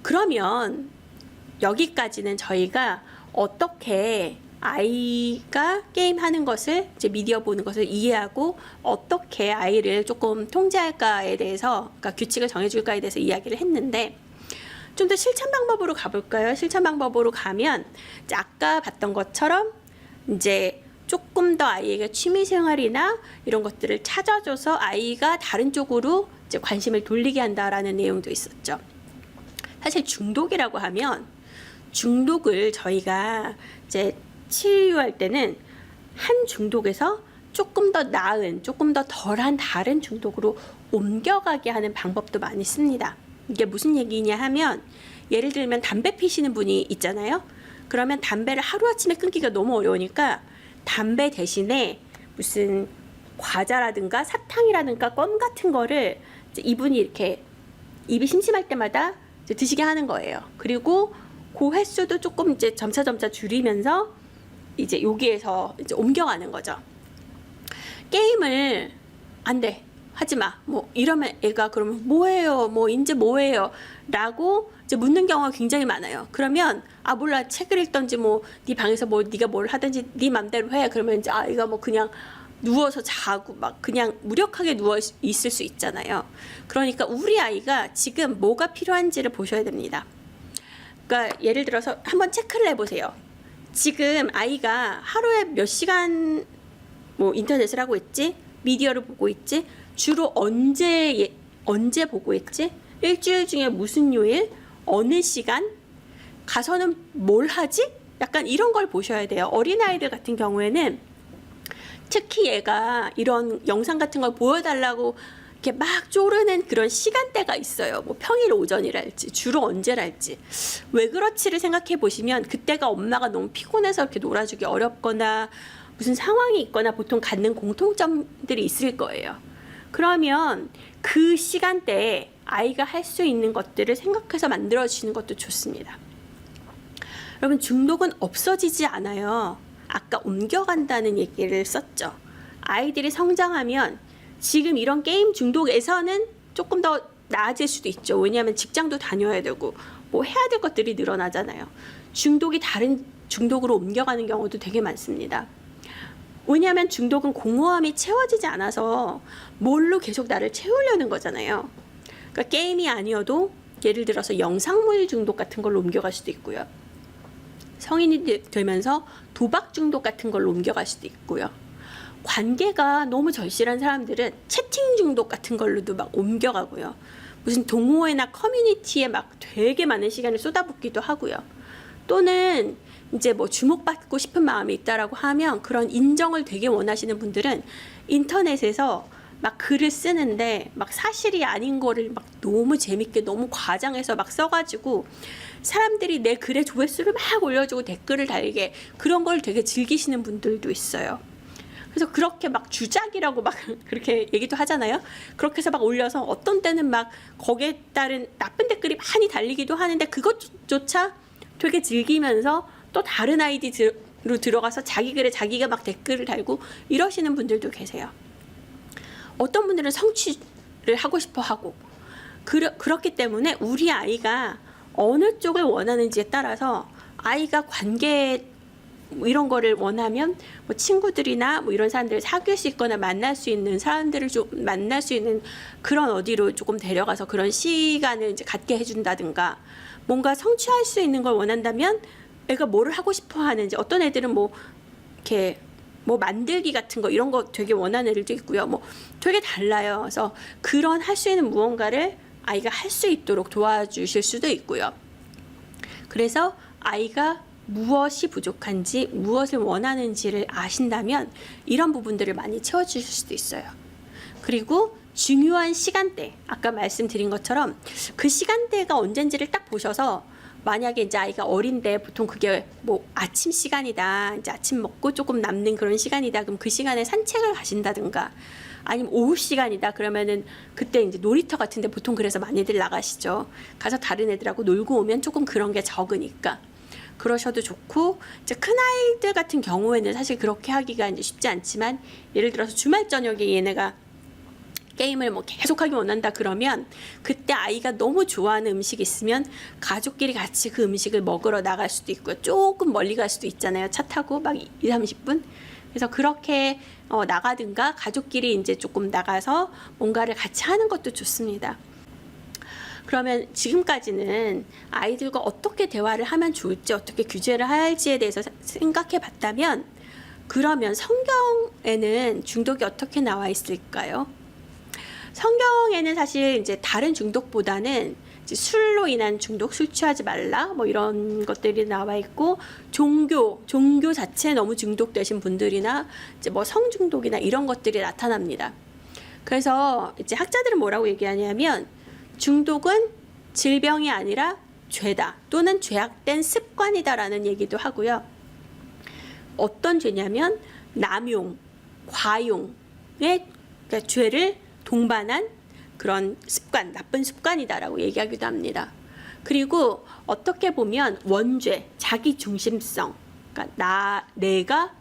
그러면 여기까지는 저희가 어떻게 아이가 게임하는 것을, 이제 미디어 보는 것을 이해하고 어떻게 아이를 조금 통제할까에 대해서, 그러니까 규칙을 정해줄까에 대해서 이야기를 했는데, 좀 더 실천 방법으로 가볼까요? 실천 방법으로 가면 이제 아까 봤던 것처럼 이제 조금 더 아이에게 취미생활이나 이런 것들을 찾아줘서 아이가 다른 쪽으로 이제 관심을 돌리게 한다라는 내용도 있었죠. 사실 중독이라고 하면, 중독을 저희가 이제 치유할 때는 한 중독에서 조금 더 나은, 조금 더 덜한 다른 중독으로 옮겨가게 하는 방법도 많이 씁니다. 이게 무슨 얘기냐 하면, 예를 들면 담배 피시는 분이 있잖아요. 그러면 담배를 하루아침에 끊기가 너무 어려우니까 담배 대신에 무슨 과자라든가 사탕이라든가 껌 같은 거를 이제 이분이 이렇게 입이 심심할 때마다 이제 드시게 하는 거예요. 그리고 그 횟수도 조금 이제 점차 줄이면서 이제 여기에서 이제 옮겨가는 거죠. 게임을 안 돼, 하지 마, 뭐 이러면 애가 그러면 뭐예요, 뭐 이제 뭐예요 라고 이제 묻는 경우가 굉장히 많아요. 그러면 아 몰라, 책을 읽던지 뭐 네 방에서 뭐 네가 뭘 하든지 네 맘대로 해. 그러면 이제 아이가 뭐 그냥 누워서 자고 막 그냥 무력하게 누워 있을 수 있잖아요. 그러니까 우리 아이가 지금 뭐가 필요한지를 보셔야 됩니다. 그러니까 예를 들어서 한번 체크를 해보세요. 지금 아이가 하루에 몇 시간 뭐 인터넷을 하고 있지? 미디어를 보고 있지? 주로 언제 보고 있지? 일주일 중에 무슨 요일? 어느 시간? 가서는 뭘 하지? 약간 이런 걸 보셔야 돼요. 어린아이들 같은 경우에는 특히 얘가 이런 영상 같은 걸 보여달라고 이렇게 막 쪼르는 그런 시간대가 있어요. 뭐 평일 오전이랄지 주로 언제랄지. 왜 그렇지를 생각해 보시면 그때가 엄마가 너무 피곤해서 이렇게 놀아주기 어렵거나 무슨 상황이 있거나 보통 갖는 공통점들이 있을 거예요. 그러면 그 시간대에 아이가 할 수 있는 것들을 생각해서 만들어주시는 것도 좋습니다. 여러분, 중독은 없어지지 않아요. 아까 옮겨간다는 얘기를 썼죠. 아이들이 성장하면 지금 이런 게임 중독에서는 조금 더 나아질 수도 있죠. 왜냐하면 직장도 다녀야 되고 뭐 해야 될 것들이 늘어나잖아요. 중독이 다른 중독으로 옮겨가는 경우도 되게 많습니다. 왜냐하면 중독은 공허함이 채워지지 않아서 뭘로 계속 나를 채우려는 거잖아요. 그러니까 게임이 아니어도 예를 들어서 영상물 중독 같은 걸로 옮겨갈 수도 있고요. 성인이 되면서 도박 중독 같은 걸로 옮겨갈 수도 있고요. 관계가 너무 절실한 사람들은 채팅 중독 같은 걸로도 막 옮겨가고요. 무슨 동호회나 커뮤니티에 막 되게 많은 시간을 쏟아붓기도 하고요. 또는 이제 뭐 주목받고 싶은 마음이 있다라고 하면 그런 인정을 되게 원하시는 분들은 인터넷에서 막 글을 쓰는데 막 사실이 아닌 거를 막 너무 재밌게 너무 과장해서 막 써가지고 사람들이 내 글에 조회수를 막 올려주고 댓글을 달게, 그런 걸 되게 즐기시는 분들도 있어요. 그래서 그렇게 막 주작이라고 막 그렇게 얘기도 하잖아요. 그렇게 해서 막 올려서 어떤 때는 막 거기에 따른 나쁜 댓글이 많이 달리기도 하는데 그것조차 되게 즐기면서 또 다른 아이디로 들어가서 자기 글에 자기가 막 댓글을 달고 이러시는 분들도 계세요. 어떤 분들은 성취를 하고 싶어 하고 그렇기 때문에 우리 아이가 어느 쪽을 원하는지에 따라서 아이가 관계 이런 거를 원하면 뭐 친구들이나 뭐 이런 사람들을 사귈 수 있거나 만날 수 있는 사람들을 좀 만날 수 있는 그런 어디로 조금 데려가서 그런 시간을 이제 갖게 해준다든가, 뭔가 성취할 수 있는 걸 원한다면 애가 뭐를 하고 싶어 하는지, 어떤 애들은 뭐 이렇게 뭐 만들기 같은 거 이런 거 되게 원하는 애들도 있고요. 뭐 되게 달라요. 그래서 그런 할 수 있는 무언가를 아이가 할 수 있도록 도와주실 수도 있고요. 그래서 아이가 무엇이 부족한지 무엇을 원하는지를 아신다면 이런 부분들을 많이 채워주실 수도 있어요. 그리고 중요한 시간대, 아까 말씀드린 것처럼 그 시간대가 언젠지를 딱 보셔서, 만약에 이제 아이가 어린데 보통 그게 뭐 아침 시간이다, 이제 아침 먹고 조금 남는 그런 시간이다, 그럼 그 시간에 산책을 가신다든가, 아니면 오후 시간이다 그러면은 그때 이제 놀이터 같은데 보통 그래서 많이들 나가시죠. 가서 다른 애들하고 놀고 오면 조금 그런 게 적으니까 그러셔도 좋고, 이제 큰 아이들 같은 경우에는 사실 그렇게 하기가 이제 쉽지 않지만, 예를 들어서 주말 저녁에 얘네가 게임을 뭐 계속하기 원한다 그러면 그때 아이가 너무 좋아하는 음식이 있으면 가족끼리 같이 그 음식을 먹으러 나갈 수도 있고요. 조금 멀리 갈 수도 있잖아요. 차 타고 막 2, 30분. 그래서 그렇게 나가든가 가족끼리 이제 조금 나가서 뭔가를 같이 하는 것도 좋습니다. 그러면 지금까지는 아이들과 어떻게 대화를 하면 좋을지, 어떻게 규제를 할지에 대해서 생각해 봤다면, 그러면 성경에는 중독이 어떻게 나와 있을까요? 성경에는 사실 이제 다른 중독보다는 이제 술로 인한 중독, 술 취하지 말라, 뭐 이런 것들이 나와 있고, 종교 자체에 너무 중독되신 분들이나 이제 뭐 성중독이나 이런 것들이 나타납니다. 그래서 이제 학자들은 뭐라고 얘기하냐면, 중독은 질병이 아니라 죄다, 또는 죄악된 습관이다라는 얘기도 하고요. 어떤 죄냐면 남용, 과용의 그러니까 죄를 동반한 그런 습관, 나쁜 습관이다라고 얘기하기도 합니다. 그리고 어떻게 보면 원죄, 자기 중심성, 그러니까 내가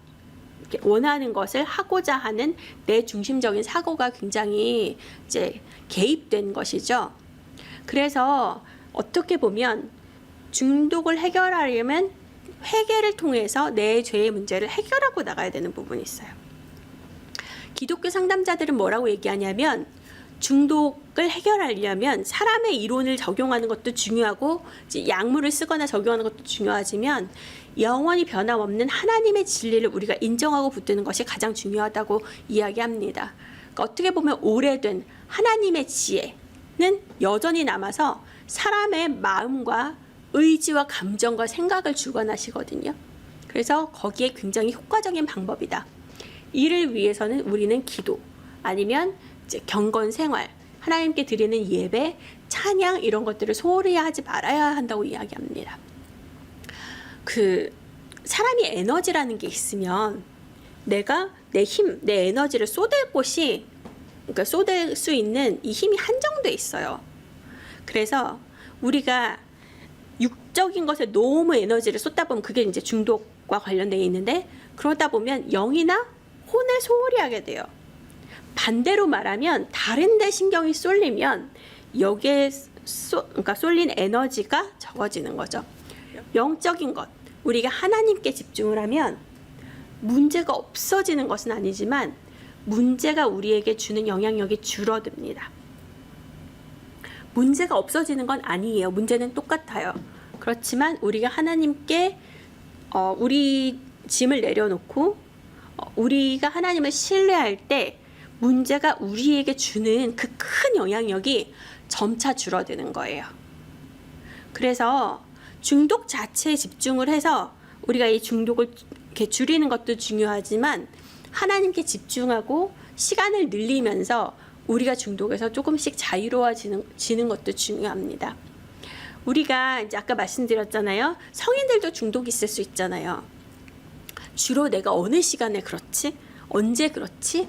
원하는 것을 하고자 하는 내 중심적인 사고가 굉장히 이제 개입된 것이죠. 그래서 어떻게 보면 중독을 해결하려면 회개를 통해서 내 죄의 문제를 해결하고 나가야 되는 부분이 있어요. 기독교 상담자들은 뭐라고 얘기하냐면, 중독을 해결하려면 사람의 이론을 적용하는 것도 중요하고 이제 약물을 쓰거나 적용하는 것도 중요하지만 영원히 변함없는 하나님의 진리를 우리가 인정하고 붙드는 것이 가장 중요하다고 이야기합니다. 그러니까 어떻게 보면 오래된 하나님의 지혜는 여전히 남아서 사람의 마음과 의지와 감정과 생각을 주관하시거든요. 그래서 거기에 굉장히 효과적인 방법이다. 이를 위해서는 우리는 기도, 아니면 이제 경건 생활, 하나님께 드리는 예배, 찬양 이런 것들을 소홀히 하지 말아야 한다고 이야기합니다. 사람이 에너지라는 게 있으면 내가 내 힘, 내 에너지를 쏟을 곳이, 그러니까 쏟을 수 있는 이 힘이 한정돼 있어요. 그래서 우리가 육적인 것에 너무 에너지를 쏟다 보면 그게 이제 중독과 관련되어 있는데, 그러다 보면 영이나 혼을 소홀히 하게 돼요. 반대로 말하면 다른 데 신경이 쏠리면 여기에 그러니까 쏠린 에너지가 적어지는 거죠. 영적인 것, 우리가 하나님께 집중을 하면 문제가 없어지는 것은 아니지만 문제가 우리에게 주는 영향력이 줄어듭니다. 문제가 없어지는 건 아니에요. 문제는 똑같아요. 그렇지만 우리가 하나님께 우리 짐을 내려놓고 우리가 하나님을 신뢰할 때 문제가 우리에게 주는 그 큰 영향력이 점차 줄어드는 거예요. 그래서 중독 자체에 집중을 해서 우리가 이 중독을 이렇게 줄이는 것도 중요하지만 하나님께 집중하고 시간을 늘리면서 우리가 중독에서 조금씩 자유로워지는 것도 중요합니다. 우리가 이제 아까 말씀드렸잖아요. 성인들도 중독이 있을 수 있잖아요. 주로 내가 어느 시간에 그렇지? 언제 그렇지?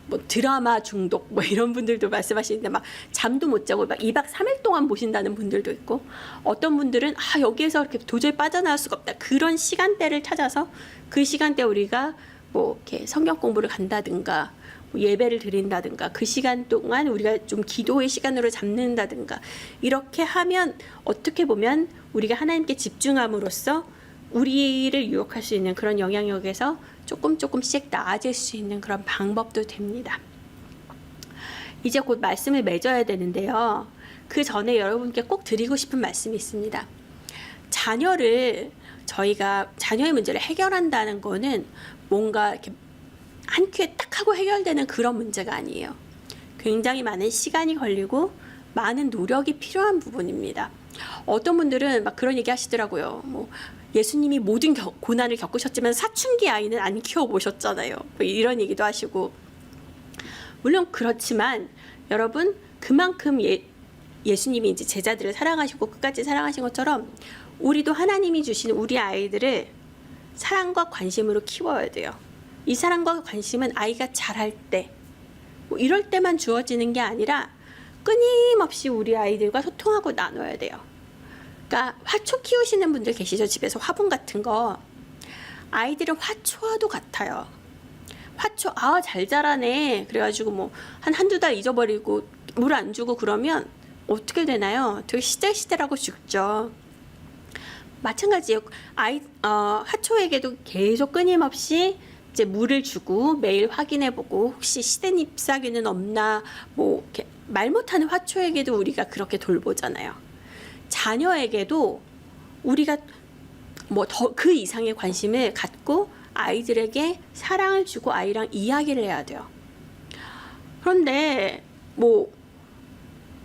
뭐 드라마 중독 뭐 이런 분들도 말씀하시는데 막 잠도 못 자고 막 2박 3일 동안 보신다는 분들도 있고, 어떤 분들은 여기에서 이렇게 도저히 빠져나올 수가 없다. 그런 시간대를 찾아서 그 시간대 우리가 뭐 이렇게 성경 공부를 간다든가 뭐 예배를 드린다든가 그 시간 동안 우리가 좀 기도의 시간으로 잡는다든가 이렇게 하면 어떻게 보면 우리가 하나님께 집중함으로써 우리를 유혹할 수 있는 그런 영향력에서 조금씩 나아질 수 있는 그런 방법도 됩니다. 이제 곧 말씀을 맺어야 되는데요. 그 전에 여러분께 꼭 드리고 싶은 말씀이 있습니다. 저희가 자녀의 문제를 해결한다는 거는 뭔가 이렇게 한 큐에 딱 하고 해결되는 그런 문제가 아니에요. 굉장히 많은 시간이 걸리고 많은 노력이 필요한 부분입니다. 어떤 분들은 막 그런 얘기 하시더라고요. 뭐 예수님이 모든 고난을 겪으셨지만 사춘기 아이는 안 키워보셨잖아요. 뭐 이런 얘기도 하시고, 물론 그렇지만 여러분 그만큼 예수님이 이제 제자들을 사랑하시고 끝까지 사랑하신 것처럼 우리도 하나님이 주신 우리 아이들을 사랑과 관심으로 키워야 돼요. 이 사랑과 관심은 아이가 자랄 때, 뭐 이럴 때만 주어지는 게 아니라 끊임없이 우리 아이들과 소통하고 나눠야 돼요. 그러니까 화초 키우시는 분들 계시죠? 집에서 화분 같은 거. 아이들은 화초와도 같아요. 화초 잘 자라네 그래가지고 뭐 한두 달 잊어버리고 물 안 주고 그러면 어떻게 되나요? 되게 시들시들하고 죽죠. 마찬가지예요. 화초에게도 계속 끊임없이 이제 물을 주고 매일 확인해보고 혹시 시든 잎사귀는 없나 뭐 이렇게 말 못하는 화초에게도 우리가 그렇게 돌보잖아요. 자녀에게도 우리가 뭐 더 그 이상의 관심을 갖고 아이들에게 사랑을 주고 아이랑 이야기를 해야 돼요. 그런데 뭐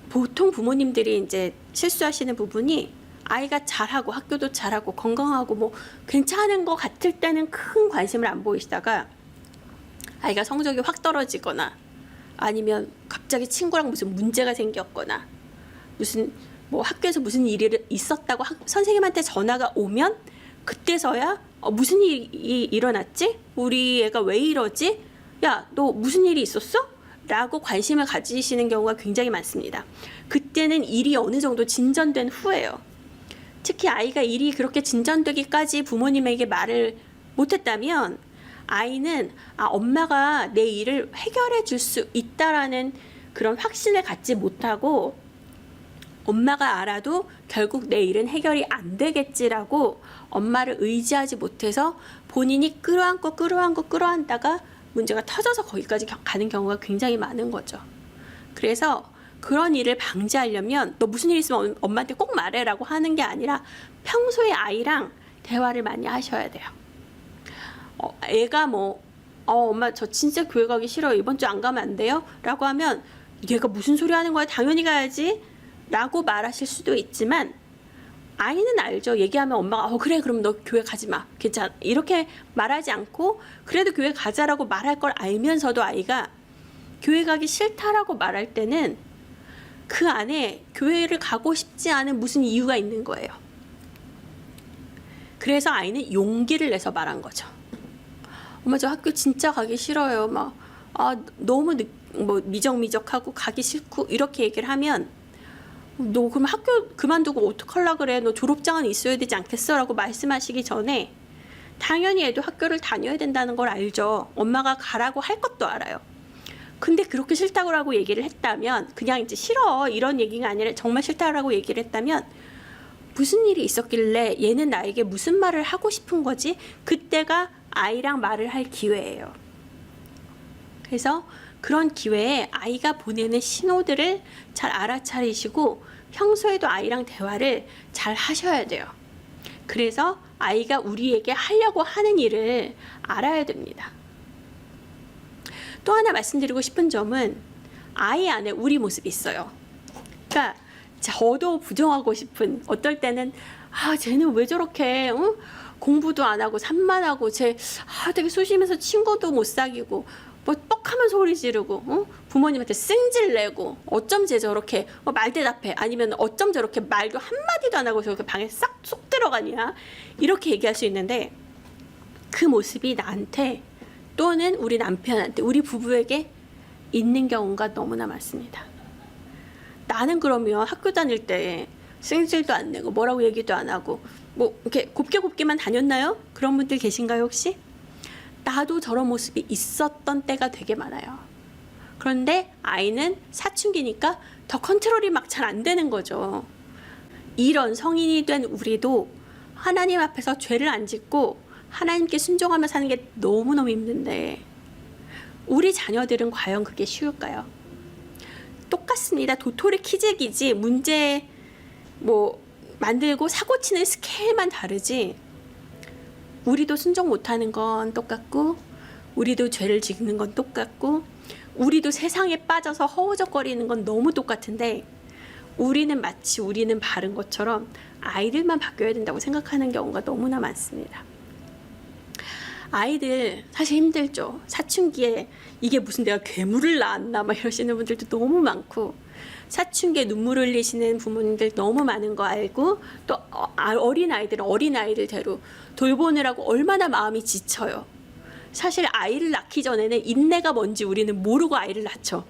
보통 부모님들이 이제 실수하시는 부분이 아이가 잘하고 학교도 잘하고 건강하고 뭐 괜찮은 것 같을 때는 큰 관심을 안 보이시다가 아이가 성적이 확 떨어지거나 아니면 갑자기 친구랑 무슨 문제가 생겼거나 무슨 뭐 학교에서 무슨 일이 있었다고 선생님한테 전화가 오면 그때서야 무슨 일이 일어났지? 우리 애가 왜 이러지? 야, 너 무슨 일이 있었어? 라고 관심을 가지시는 경우가 굉장히 많습니다. 그때는 일이 어느 정도 진전된 후예요. 특히 아이가 일이 그렇게 진전되기까지 부모님에게 말을 못했다면 아이는 엄마가 내 일을 해결해 줄 수 있다라는 그런 확신을 갖지 못하고 엄마가 알아도 결국 내 일은 해결이 안 되겠지라고 엄마를 의지하지 못해서 본인이 끌어안다가 문제가 터져서 거기까지 가는 경우가 굉장히 많은 거죠. 그래서 그런 일을 방지하려면 너 무슨 일 있으면 엄마한테 꼭 말해라고 하는 게 아니라 평소에 아이랑 대화를 많이 하셔야 돼요. 애가 뭐 엄마 저 진짜 교회 가기 싫어요. 이번 주 안 가면 안 돼요? 라고 하면 얘가 무슨 소리 하는 거야? 당연히 가야지 라고 말하실 수도 있지만 아이는 알죠. 얘기하면 엄마가 그래 그럼 너 교회 가지 마. 괜찮아. 이렇게 말하지 않고 그래도 교회 가자라고 말할 걸 알면서도 아이가 교회 가기 싫다라고 말할 때는 그 안에 교회를 가고 싶지 않은 무슨 이유가 있는 거예요. 그래서 아이는 용기를 내서 말한 거죠. 엄마 저 학교 진짜 가기 싫어요. 막 너무 뭐 미적미적하고 가기 싫고 이렇게 얘기를 하면 너 그럼 학교 그만두고 어떡하려고 그래? 너 졸업장은 있어야 되지 않겠어? 라고 말씀하시기 전에 당연히 애도 학교를 다녀야 된다는 걸 알죠. 엄마가 가라고 할 것도 알아요. 근데 그렇게 싫다고 얘기를 했다면 그냥 이제 싫어 이런 얘기가 아니라 정말 싫다라고 얘기를 했다면 무슨 일이 있었길래 얘는 나에게 무슨 말을 하고 싶은 거지? 그때가 아이랑 말을 할 기회예요. 그래서 그런 기회에 아이가 보내는 신호들을 잘 알아차리시고 평소에도 아이랑 대화를 잘 하셔야 돼요. 그래서 아이가 우리에게 하려고 하는 일을 알아야 됩니다. 또 하나 말씀드리고 싶은 점은 아이 안에 우리 모습이 있어요. 그러니까 저도 부정하고 싶은 어떨 때는 쟤는 왜 저렇게 공부도 안 하고 산만 하고 쟤 되게 소심해서 친구도 못 사귀고 뭐 뻑하면 소리 지르고 부모님한테 승질 내고 어쩜 쟤 저렇게 말대답해 아니면 어쩜 저렇게 말도 한마디도 안 하고 저렇게 방에 쏙 들어가냐 이렇게 얘기할 수 있는데 그 모습이 나한테 또는 우리 남편한테 우리 부부에게 있는 경우가 너무나 많습니다. 나는 그러면 학교 다닐 때 승질도 안 내고 뭐라고 얘기도 안 하고 뭐 이렇게 곱게만 다녔나요? 그런 분들 계신가요 혹시? 나도 저런 모습이 있었던 때가 되게 많아요. 그런데 아이는 사춘기니까 더 컨트롤이 막 잘 안 되는 거죠. 이런 성인이 된 우리도 하나님 앞에서 죄를 안 짓고 하나님께 순종하며 사는 게 너무너무 힘든데 우리 자녀들은 과연 그게 쉬울까요? 똑같습니다. 도토리 키재기지 문제 뭐 만들고 사고 치는 스케일만 다르지 우리도 순종 못하는 건 똑같고 우리도 죄를 짓는 건 똑같고 우리도 세상에 빠져서 허우적거리는 건 너무 똑같은데 우리는 마치 우리는 바른 것처럼 아이들만 바뀌어야 된다고 생각하는 경우가 너무나 많습니다. 아이들 사실 힘들죠. 사춘기에 이게 무슨 내가 괴물을 낳았나 막 이러시는 분들도 너무 많고 사춘기에 눈물 흘리시는 부모님들 너무 많은 거 알고 또 어린아이들은 어린아이들대로 돌보느라고 얼마나 마음이 지쳐요. 사실 아이를 낳기 전에는 인내가 뭔지 우리는 모르고 아이를 낳죠.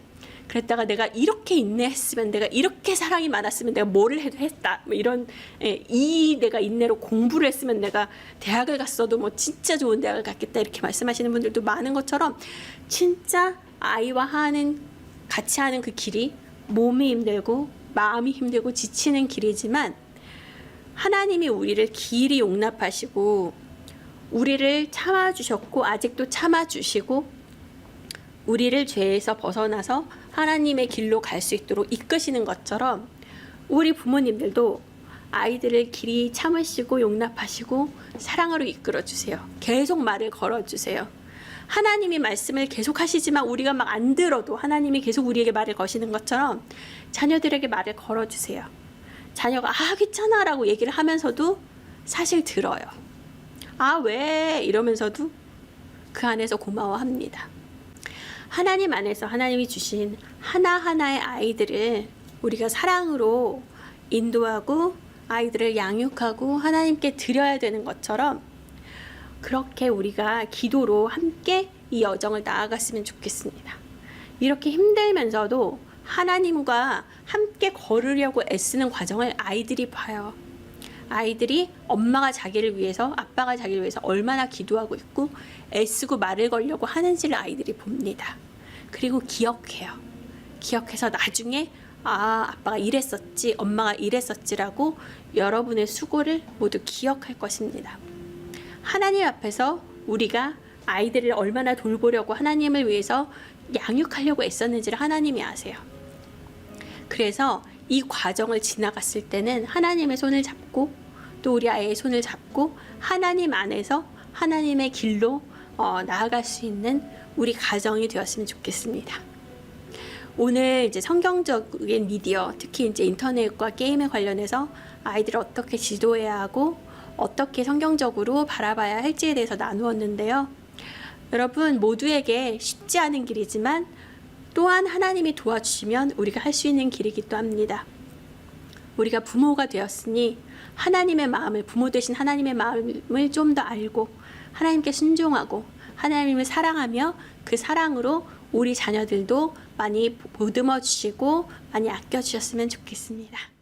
그랬다가 내가 이렇게 인내했으면, 내가 이렇게 사랑이 많았으면 내가 뭐를 해도 했다. 뭐 이런, 이 내가 인내로 공부를 했으면 내가 대학을 갔어도 뭐 진짜 좋은 대학을 갔겠다. 이렇게 말씀하시는 분들도 많은 것처럼 진짜 아이와 같이 하는 그 길이 몸이 힘들고 마음이 힘들고 지치는 길이지만 하나님이 우리를 길이 용납하시고 우리를 참아주셨고 아직도 참아주시고 우리를 죄에서 벗어나서 하나님의 길로 갈 수 있도록 이끄시는 것처럼 우리 부모님들도 아이들을 길이 참으시고 용납하시고 사랑으로 이끌어주세요. 계속 말을 걸어주세요. 하나님이 말씀을 계속 하시지만 우리가 막 안 들어도 하나님이 계속 우리에게 말을 거시는 것처럼 자녀들에게 말을 걸어주세요. 자녀가 귀찮아 라고 얘기를 하면서도 사실 들어요. 왜? 이러면서도 그 안에서 고마워합니다. 하나님 안에서 하나님이 주신 하나하나의 아이들을 우리가 사랑으로 인도하고 아이들을 양육하고 하나님께 드려야 되는 것처럼 그렇게 우리가 기도로 함께 이 여정을 나아갔으면 좋겠습니다. 이렇게 힘들면서도 하나님과 함께 걸으려고 애쓰는 과정을 아이들이 봐요. 아이들이 엄마가 자기를 위해서, 아빠가 자기를 위해서 얼마나 기도하고 있고 애쓰고 말을 걸려고 하는지를 아이들이 봅니다. 그리고 기억해요. 기억해서 나중에 아빠가 이랬었지, 엄마가 이랬었지라고 여러분의 수고를 모두 기억할 것입니다. 하나님 앞에서 우리가 아이들을 얼마나 돌보려고 하나님을 위해서 양육하려고 애썼는지를 하나님이 아세요. 그래서 이 과정을 지나갔을 때는 하나님의 손을 잡고 또 우리 아이의 손을 잡고 하나님 안에서 하나님의 길로 나아갈 수 있는 우리 가정이 되었으면 좋겠습니다. 오늘 이제 성경적인 미디어, 특히 이제 인터넷과 게임에 관련해서 아이들을 어떻게 지도해야 하고 어떻게 성경적으로 바라봐야 할지에 대해서 나누었는데요. 여러분 모두에게 쉽지 않은 길이지만 또한 하나님이 도와주시면 우리가 할 수 있는 길이기도 합니다. 우리가 부모가 되었으니 하나님의 마음을, 부모 되신 하나님의 마음을 좀 더 알고 하나님께 순종하고 하나님을 사랑하며 그 사랑으로 우리 자녀들도 많이 보듬어 주시고 많이 아껴 주셨으면 좋겠습니다.